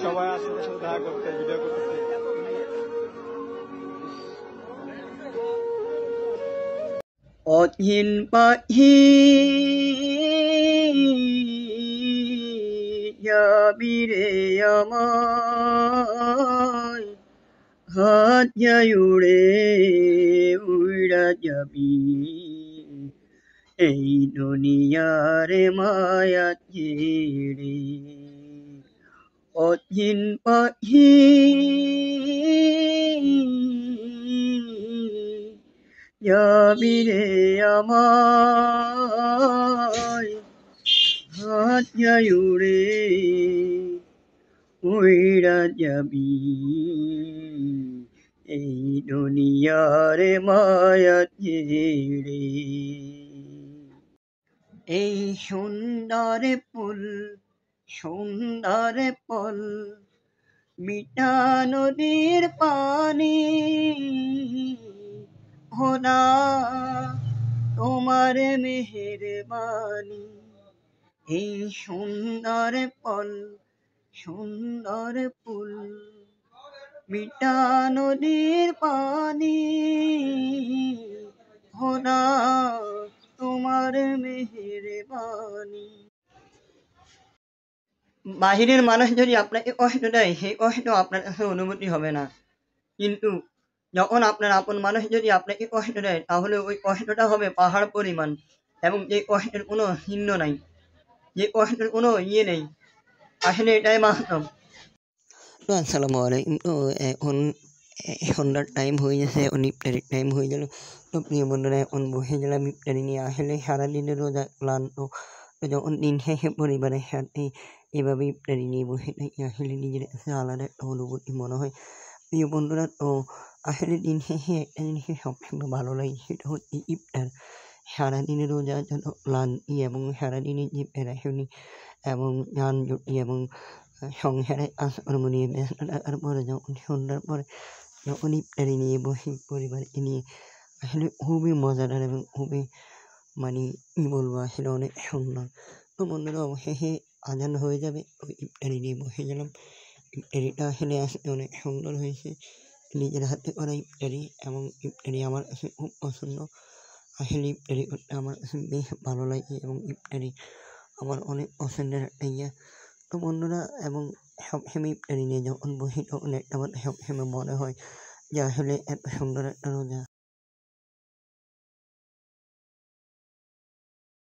সবাই আসলে সাথে দেখা করতে ভিডিও করতে অহিন পাহি যাবিরে আমায় হাত উড়ে উড়া যাবি এই দুনিয়ারে মায়া ছেড়ে অহিন পাহি যাবিরে আমায় হাত উড়ে উড়া যাবি এই দুনিয়ারে মায়া ছেড়ে এই সুন্দর ফুল সুন্দর ফল মিঠা নদীর পানি হোনা তোমার মেহেরবানি এই সুন্দর ফল সুন্দর ফুল মিঠা নদীর পানি হোনা তোমার মেহেরবানি বাহিরের মানুষ যদি আপনাকে কষ্ট দেয় সেই কষ্ট আপনার কাছে অনুভূতি হবে না কিন্তু যখন আপনার আপন মানুষ যদি আপনাকে কষ্ট দেয় তাহলে ওই কষ্টটা হবে পাহাড় পরিমাণ এবং যে কষ্টের কোনো চিহ্ন নাই যে কষ্টের কোনো ইয়ে নেই আসলে এটাই বাস্তব। তো আসসালামু আলাইকুম। তো এখন সন্ধ্যার টাইম হয়ে গেছে, ইফতারির টাইম হয়ে গেল। তো প্রিয় বন্ধুরা এখন বসে গেলাম ইফতারি নিয়ে। আসলে সারাদিনের রোজা ক্লান্ত, তো যখন দিন শেষে পরিবারের সাথে এভাবে ইফতারি নিয়ে বসে থাকি আসলে নিজের কাছে আলাদা একটা অনুভূতি মনে হয়। প্রিয় বন্ধুরা, তো আসলে দিন শেষে একটা জিনিসে সবসময় ভালো লাগে, সেটা হচ্ছে ইফতার। সারাদিনের রোজা যত ক্লান্তি এবং সারাদিনের যে প্যারাশনি এবং যানজট এবং সংসারে কাজকর্ম নিয়ে ব্যস্ত থাকার পরে যখন সন্ধ্যার পরে যখন ইফতারি নিয়ে বসি পরিবারকে নিয়ে আসলে খুবই মজাদার এবং খুবই কী বলবো, আসলে অনেক সুন্দর। তো বন্ধুরা অবশেষে আজান হয়ে যাবে, ওই ইফতারি নিয়ে বসে গেলাম। ইফতারিটা আসলে অনেক সুন্দর হয়েছে, নিজের হাতে করা ইফতারি এবং ইফতারি আমার কাছে খুব পছন্দ। আসলে ইফতারি করতে আমার কাছে বেশ ভালো লাগে এবং ইফতারি আমার অনেক পছন্দের একটা ইয়ে। তো বন্ধুরা এবং সবসময় ইফতারি নিয়ে যখন বসি তখন একটা আমার সবসময় মনে হয় যে আসলে এত সুন্দর একটা রোজা